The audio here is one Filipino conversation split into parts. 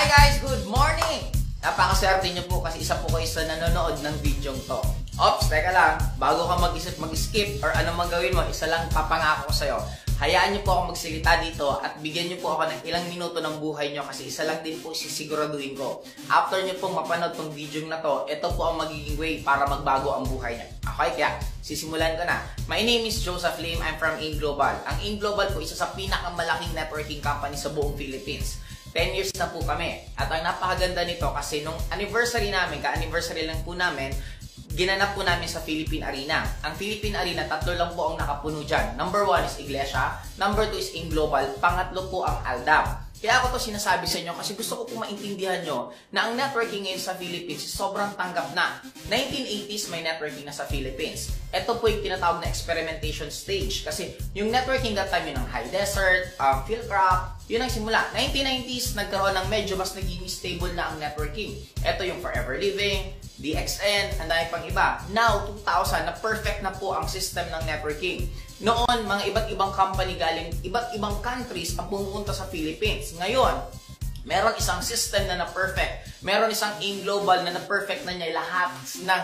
Hi guys! Good morning! Napakaswerte nyo po kasi isa po kayo sa nanonood ng video to. Ops, teka lang. Bago ka mag-isip, mag-skip or ano man gawin mo, isa lang papangako ko sa'yo. Hayaan nyo po ako magsilita dito at bigyan nyo po ako ng ilang minuto ng buhay nyo kasi isa lang din po sisiguraduhin ko. After nyo pong mapanood tong video na to, ito po ang magiging way para magbago ang buhay nyo. Okay, kaya sisimulan ko na. My name is Joseph Lim. I'm from AIM Global. Ang AIM Global po isa sa pinakamalaking networking company sa buong Philippines. 10 years na po kami. At ang napakaganda nito kasi nung anniversary namin, ka-anniversary lang po namin, ginanap po namin sa Philippine Arena. Ang Philippine Arena, tatlo lang po ang nakapuno dyan. Number 1 is Iglesia, number 2 is AIM Global, pangatlo po ang Aldab. Kaya ako to sinasabi sa inyo kasi gusto ko po maintindihan nyo na ang networking ngayon sa Philippines sobrang tanggap na. 1980s may networking na sa Philippines. Ito po yung tinatawag na experimentation stage kasi yung networking that time yun ang High Desert, Philcraft, yun ang simula. 1990s nagkaroon ng medyo mas naging stable na ang networking. Ito yung Forever Living, DXN, ang dami pang iba. Now, 2000 na perfect na po ang system ng networking. Noon, mga iba't ibang company galing iba't ibang countries ang pumupunta sa Philippines. Ngayon, meron isang system na na-perfect. Meron isang AIM Global na na-perfect na niya lahat ng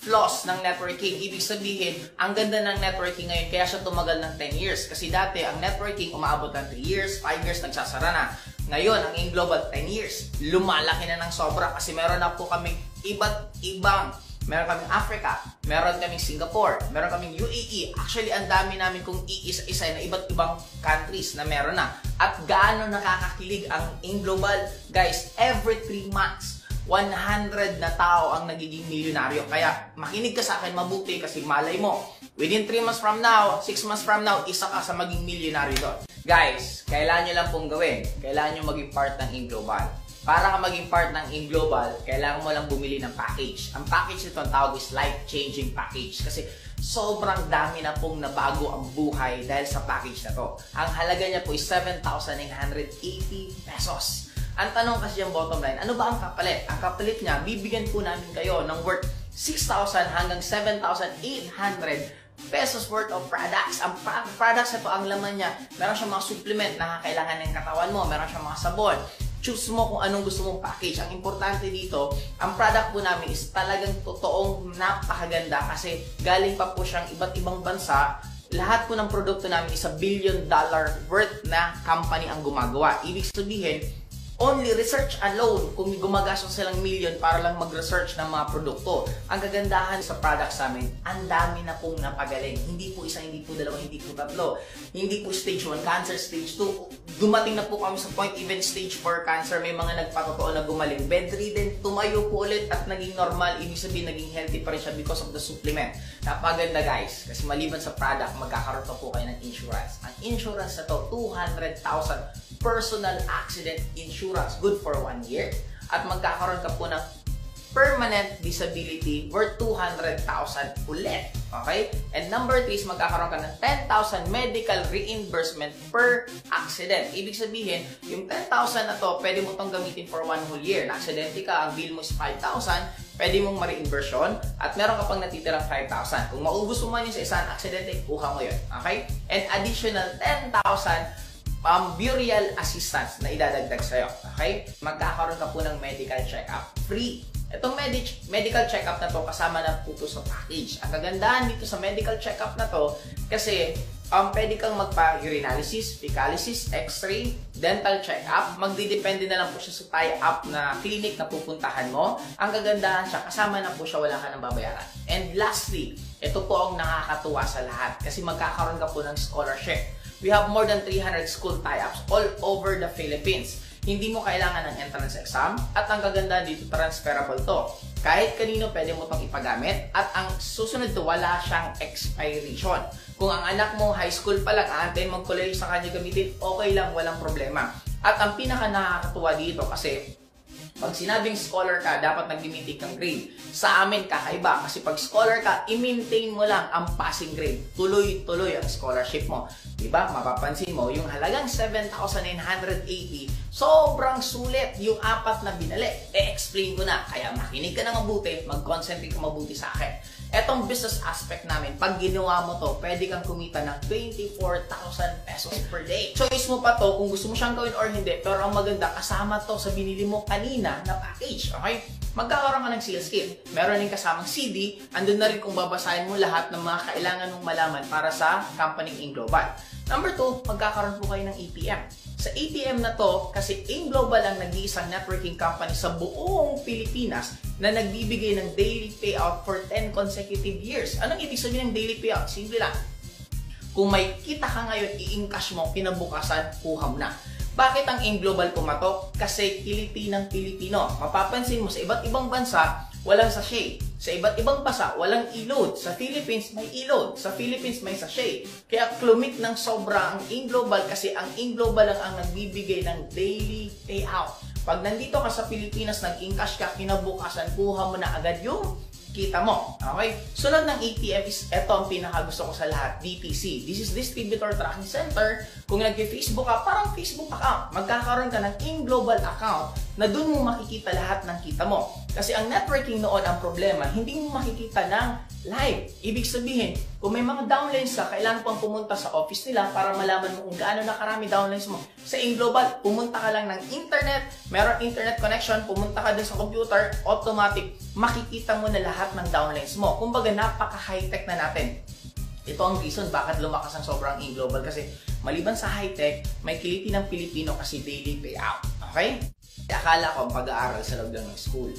flaws ng networking. Ibig sabihin, ang ganda ng networking ngayon kaya siya tumagal ng 10 years. Kasi dati, ang networking umaabot ng 3 years, 5 years, nagsasara na. Ngayon, ang AIM Global, 10 years. Lumalaki na ng sobra kasi meron na po kaming iba't ibang. Meron kaming Africa, meron kaming Singapore, meron kaming UAE. Actually, ang dami namin kung iisa-isa na iba't ibang countries na meron na. At gaano nakakakilig ang AIM Global? Guys, every 3 months, 100 na tao ang nagiging milyonaryo. Kaya makinig ka sa akin mabuti kasi malay mo, within 3 months from now, 6 months from now, isa ka sa maging milyonaryo doon. Guys, kailangan nyo lang pong gawin. Kailangan nyo maging part ng AIM Global. Para ka maging part ng AIM Global, kailangan mo lang bumili ng package. Ang package nito ang tawag is life-changing package kasi sobrang dami na pong nabago ang buhay dahil sa package na to. Ang halaga niya po is 7,980 pesos. Ang tanong kasi yung bottom line, ano ba ang kapalit? Ang kapalit niya, bibigyan po namin kayo ng worth 6,000 hanggang 7,800 pesos worth of products. Ang products na to, ang laman niya, meron siyang mga supplement na kailangan ng katawan mo, meron siyang mga sabon. Choose mo kung anong gusto mong package. Ang importante dito, ang product po namin is talagang totoong napakaganda kasi galing pa po siyang iba't ibang bansa. Lahat po ng produkto namin is $1 billion worth na company ang gumagawa. Ibig sabihin, only research alone, kung gumagastos silang million para lang mag-research ng mga produkto. Ang kagandahan sa products namin, ang dami na pong napagaling. Hindi po isa, hindi po dalawa, hindi po tatlo. Hindi po stage 1 cancer, stage 2. Dumating na po kami sa point, even stage 4 cancer, may mga nagpatotoo na gumaling. Bedridden, tumayo po ulit at naging normal. Ibig sabihin, naging healthy pa rin siya because of the supplement. Napaganda guys, kasi maliban sa product, magkakaroon pa po kayo ng insurance. Ang insurance na to, 200,000 personal accident insurance, good for 1 year. At magkakaroon ka po ng permanent disability worth 200,000 ulit. Okay? And number 3 is magkakaroon ka ng 10,000 medical reimbursement per accident. Ibig sabihin, yung 10,000 na to, pwede mo itong gamitin for 1 whole year. Na-aksidente ka, ang bill mo is 5,000, pwede mong ma-reimbursyon at meron ka pang natitirang 5,000. Kung maubos mo man yun sa isang aksidente, kuha mo yun. Okay? And additional 10,000 burial assistance na idadagdag sa'yo. Okay? Magkakaroon ka po ng medical check-up. Free. Itong medical check-up na to, kasama na po ito sa package. Ang kagandahan dito sa medical check-up na to, kasi pwede kang magpa-urinalysis, fecalysis, x-ray, dental check-up. Magdidepende na lang po siya sa tie-up na clinic na pupuntahan mo. Ang kagandahan siya, kasama na po siya, wala ka nang babayaran. And lastly, ito po ang nakakatuwa sa lahat kasi magkakaroon ka po ng scholarship. We have more than 300 school tie-ups all over the Philippines. Hindi mo kailangan ng entrance exam at ang kagandahan dito, transferable to. Kahit kanino pwede mo itong ipagamit at ang susunod to, wala siyang expiration. Kung ang anak mo high school pa lang, aantayin mag-college sa kanya gamitin, okay lang, walang problema. At ang pinaka nakakatuwa dito kasi pag sinabing scholar ka, dapat nag-limited kang grade. Sa amin, kakaiba. Kasi pag scholar ka, i-maintain mo lang ang passing grade. Tuloy-tuloy ang scholarship mo. Diba? Mapapansin mo, yung halagang 7,980, sobrang sulit yung 4 na binalik. E-explain ko na. Kaya makinig ka na mabuti, mag-concentrate ka mabuti sa akin. Etong business aspect namin, pag ginawa mo to, pwede kang kumita ng 24,000 pesos per day. Choice mo pa to kung gusto mo siyang gawin or hindi, pero ang maganda, kasama to sa binili mo kanina na package, okay? Magkakaroon ka ng sales kit. Meron din kasamang CD, andun na rin kung babasahin mo lahat ng mga kailangan mong malaman para sa company AIM Global. Number 2, magkakaroon po kayo ng ATM. Sa ATM na to, kasi AIM Global ang nag-iisang networking company sa buong Pilipinas na nagbibigay ng daily payout for 10 consecutive years. Anong ibig sabihin ng daily payout? Simple lang. Kung may kita ka ngayon, i-encash mo, kinabukasan, kuha mo na. Bakit ang AIM Global pumatok? Kasi Pilipinang Pilipino. Mapapansin mo sa iba't ibang bansa, walang sachet. Sa iba't ibang bansa, walang e-load. Sa Philippines, may e-load. Sa Philippines, may sachet. Kaya klumik ng sobra ang AIM Global kasi ang AIM Global lang ang nagbibigay ng daily payout. Pag nandito ka sa Pilipinas, nag-encash ka, kinabukasan, kuha mo na agad yung kita mo. Okay? Sunod ng ATM is, ito ang pinakagusto ko sa lahat, DTC. This is Distributor Tracking Center. Kung nag-Facebook ka, parang Facebook account. Magkakaroon ka ng AIM Global account na dun mo makikita lahat ng kita mo. Kasi ang networking noon ang problema, hindi mo makikita ng live. Ibig sabihin, kung may mga downlines ka, kailangan pang pumunta sa office nila para malaman mo kung gaano na karami downlines mo. Sa AIM Global, pumunta ka lang ng internet, meron internet connection, pumunta ka din sa computer, automatic, makikita mo na lahat ng downlines mo. Kumbaga, napaka-high-tech na natin. Ito ang reason bakit lumakas ang sobrang AIM Global kasi maliban sa high-tech, may kiliti ng Pilipino kasi daily payout. Okay? Akala ko ang pag-aaral sa loob lang ng school.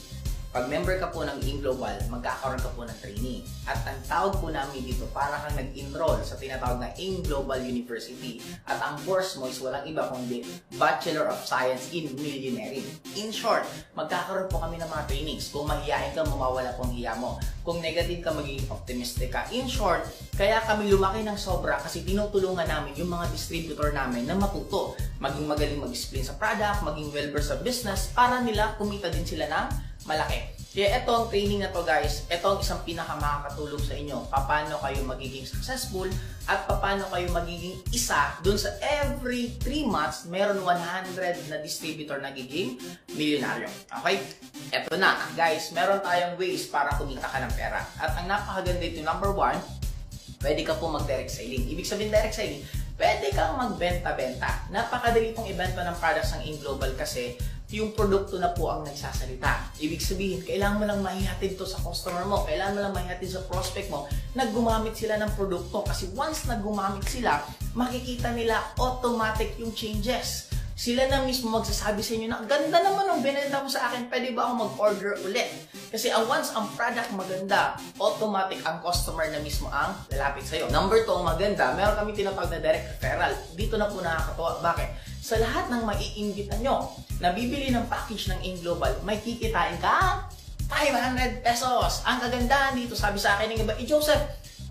Pag member ka po ng AIM Global, magkakaroon ka po ng training. At ang tawag po namin dito, para kang nag-enroll sa tinatawag na AIM Global University. At ang course mo is walang iba kundi Bachelor of Science in Millionairing. In short, magkakaroon po kami ng mga trainings. Kung mahihain ka, mawawala pong hiya mo. Kung negative ka, magiging optimistic ka. In short, kaya kami lumaki ng sobra kasi tinutulungan namin yung mga distributor namin na matuto. Maging magaling mag-explain sa product, maging well-versed sa business, para nila kumita din sila ng malaki. Kaya ito ang training na to guys, ito ang isang pinakamakakatulong sa inyo. Paano kayo magiging successful at paano kayo magiging isa dun sa every 3 months, meron 100 na distributor na giging milyonaryo. Okay? Ito na guys, meron tayong ways para kumita ka ng pera. At ang napakaganda ito, number 1, pwede ka po mag-direct selling. Ibig sabihin direct selling, pwede kang magbenta-benta. Napakadali pong ibenta ng products ng AIM Global kasi yung produkto na po ang nagsasalita. Ibig sabihin, kailangan mo lang mahihatid to sa customer mo, kailangan mo lang mahihatid sa prospect mo na gumamit sila ng produkto kasi once na gumamit sila, makikita nila automatic yung changes. Sila na mismo magsasabi sa inyo na, ganda naman ang binenta mo sa akin, pwede ba ako mag-order ulit? Kasi once ang product maganda, automatic ang customer na mismo ang lalapit sa'yo. Number 2, maganda, meron kami tinatawag na direct referral. Dito na po nakakatawa. Bakit? Sa lahat ng maiinggit nyo na bibili ng package ng AIM Global, may kikitain ka 500 pesos. Ang kagandahan dito, sabi sa akin ng iba, Joseph,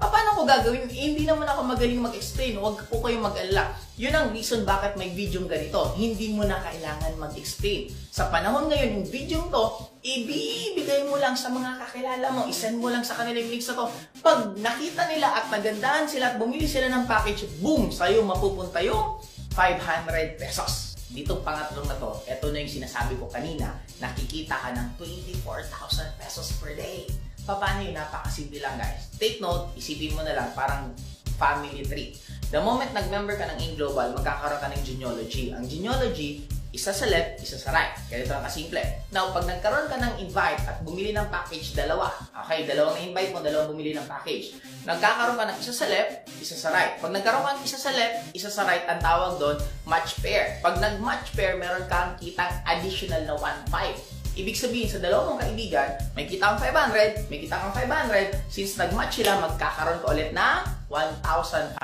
paano ko gagawin? Hindi naman ako magaling mag-explain. Huwag po kayong mag-alala. Yun ang reason bakit may video ganito. Hindi mo na kailangan mag-explain. Sa panahon ngayon, yung video to, ibibigay mo lang sa mga kakilala mo. Isend mo lang sa kanila yung links na to. Pag nakita nila at nagandahan sila at bumili sila ng package, boom! Sa'yo mapupunta yung 500 pesos. Ditong pangatlong na to, ito na yung sinasabi ko kanina, nakikita ka ng 24,000 pesos per day. Paano yun? Napakasimple lang guys. Take note, isipin mo na lang parang family tree. The moment nag-member ka ng AIM Global, magkakaroon ka ng genealogy. Ang genealogy, isa sa left, isa sa right. Ganito lang kasimple. Now, pag nagkaroon ka ng invite at bumili ng package, dalawa. Okay, dalawang na-invite mo, dalawang bumili ng package. Nagkakaroon ka ng isa sa left, isa sa right. Pag nagkaroon ka ng isa sa left, isa sa right, ang tawag doon, match pair. Pag nag-match pair, meron kang kitang additional na 1.5. Ibig sabihin, sa dalawang mong kaibigan, may kita kang 500, may kita kang 500. Since nag-match sila, magkakaroon ka ulit na 1,500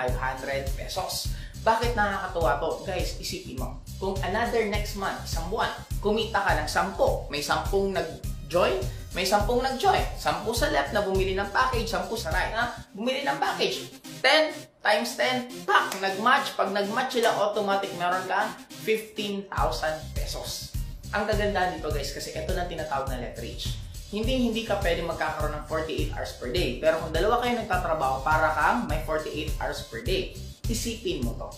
pesos. Bakit nakakatuwa to? Guys, isipin mo. Kung another next month, isang buwan, kumita ka ng 10. May 10 nag-join, may 10 nag-join. 10 sa left na bumili ng package, 10 sa right na bumili ng package. 10 times 10, pak, nag-match. Pag nag-match sila, automatic meron kang 15,000 pesos. Ang kagandahan dito guys, kasi ito na tinatawag na leverage. Hindi ka pwede magkakaroon ng 48 hours per day. Pero kung dalawa kayo nagtatrabaho, para kang may 48 hours per day. Isipin mo to.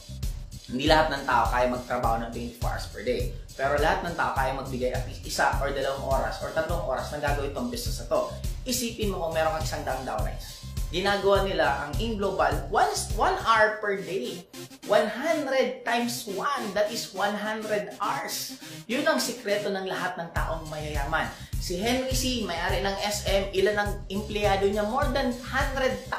Hindi lahat ng tao kaya magtrabaho ng 24 hours per day. Pero lahat ng tao kaya magbigay at least 1 or 2 oras or 3 oras na gagawin itong business na to. Isipin mo kung meron kang 100 downlines. Ginagawa nila ang In Global 1 hour per day. 100 times 1, that is 100 hours. Yun ang sikreto ng lahat ng taong mayayaman. Si Henry C., may-ari ng SM, ilan ang empleyado niya? More than 100,000.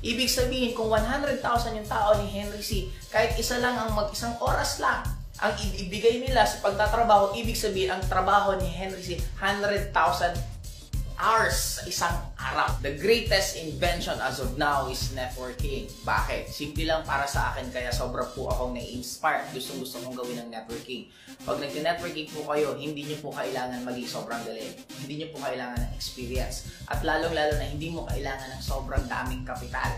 Ibig sabihin, kung 100,000 yung tao ni Henry C., kahit isa lang ang mag-isang oras lang, ang ibigay nila sa pagtatrabaho, ibig sabihin, ang trabaho ni Henry C., 100,000 hours sa isang araw. The greatest invention as of now is networking. Bakit? Simple lang para sa akin, kaya sobra po akong na-inspire. Gusto kong gawin ng networking. Pag nag-networking po kayo, hindi nyo po kailangan maging sobrang galing. Hindi nyo po kailangan ng experience. At lalong-lalo na hindi mo kailangan ng sobrang daming kapital.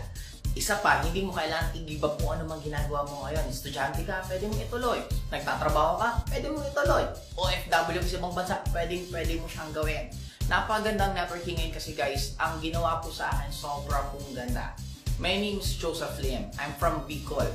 Isa pa, hindi mo kailangan i-give up kung ano mang ginagawa mo ngayon. Estudyante ka, pwede mong ituloy. Nagtatrabaho ka, pwede mong ituloy. OFW sa ibang bansa, pwede mo siyang gawin. Napagandang networking ngayon kasi guys, ang ginawa po sa akin sobra pong ganda. My name is Joseph Lim. I'm from Bicol.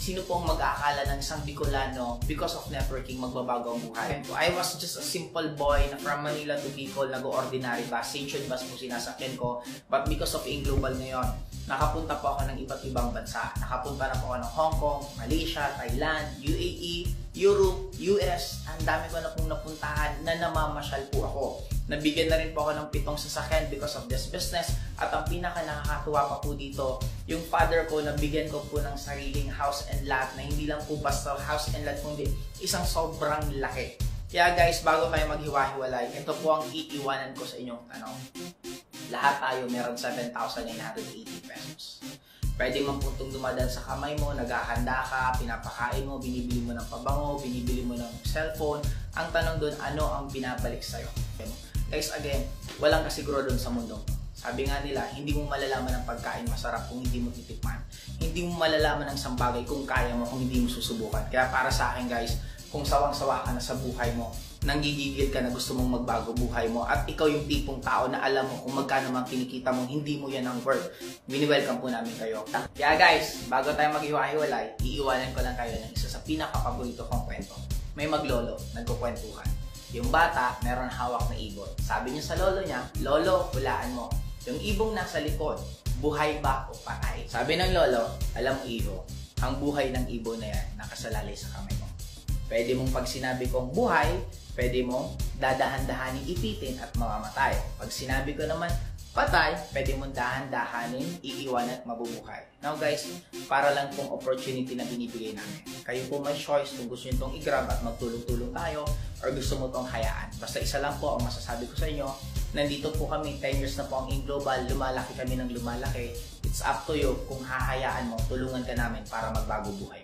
Sino pong mag-aakala ng isang Bicolano because of networking magbabago ang buhay? I was just a simple boy na from Manila to Bicol, nag-ordinary bus, station bus po sinasakyan ko. But because of In Global ngayon, nakapunta po ako ng iba't ibang bansa. Nakapunta na po ako ng Hong Kong, Malaysia, Thailand, UAE, Europe, US. Ang dami ko na pong napuntahan na namamasyal po ako. Nabigyan na rin po ako ng 7 sasakyan because of this business. At ang pinaka nakakatuwa pa po dito, yung father ko, nabigyan ko po ng sariling house and lot na hindi lang po basta house and lot, kundi isang sobrang laki. Kaya guys, bago tayo maghiwa-hiwalay, ito po ang iiwanan ko sa inyong tanong. Lahat tayo meron 7,980 pesos. Pwede man po itong dumadaan sa kamay mo, naghahanda ka, pinapakain mo, binibili mo ng pabango, binibili mo ng cellphone. Ang tanong doon, ano ang binabalik sa'yo? Guys, again, walang kasiguro doon sa mundo. Sabi nga nila, hindi mo malalaman ang pagkain masarap kung hindi mo titikman. Hindi mo malalaman ang isang bagay kung kaya mo kung hindi mo susubukan. Kaya para sa akin guys, kung sawang-sawa ka na sa buhay mo, nanggigigil ka na gusto mong magbago buhay mo, at ikaw yung tipong tao na alam mo kung magkano mang kinikita mo, hindi mo yan ang worth, bini-welcome po namin kayo. Kaya guys, bago tayo maghiwa-hiwalay, iiwanan ko lang kayo ng isa sa pinaka-paborito kong kwento. May maglolo, nagkukwentuhan. Yung bata, meron hawak na ibon. Sabi niya sa lolo niya, "Lolo, hulaan mo. Yung ibong nasa likod, buhay ba o patay?" Sabi ng lolo, "Alam mo iho, ang buhay ng ibon na yan, nakasalalay sa kamay mo. Pwede mong pag sinabi kong buhay, pwede mong dadahan-dahanin ipitin at mamamatay. Pag sinabi ko naman patay, pwede mong dahan-dahanin, iiwan at mabubuhay." Now guys, para lang pong opportunity na binibigay namin. Kayo po may choice kung gusto nyo itong i-grab at magtulong-tulong tayo or gusto mo itong hayaan. Basta isa lang po ang masasabi ko sa inyo, nandito po kami, 10 years na po ang In Global, lumalaki kami ng lumalaki. It's up to you kung hahayaan mo, tulungan ka namin para magbago buhay.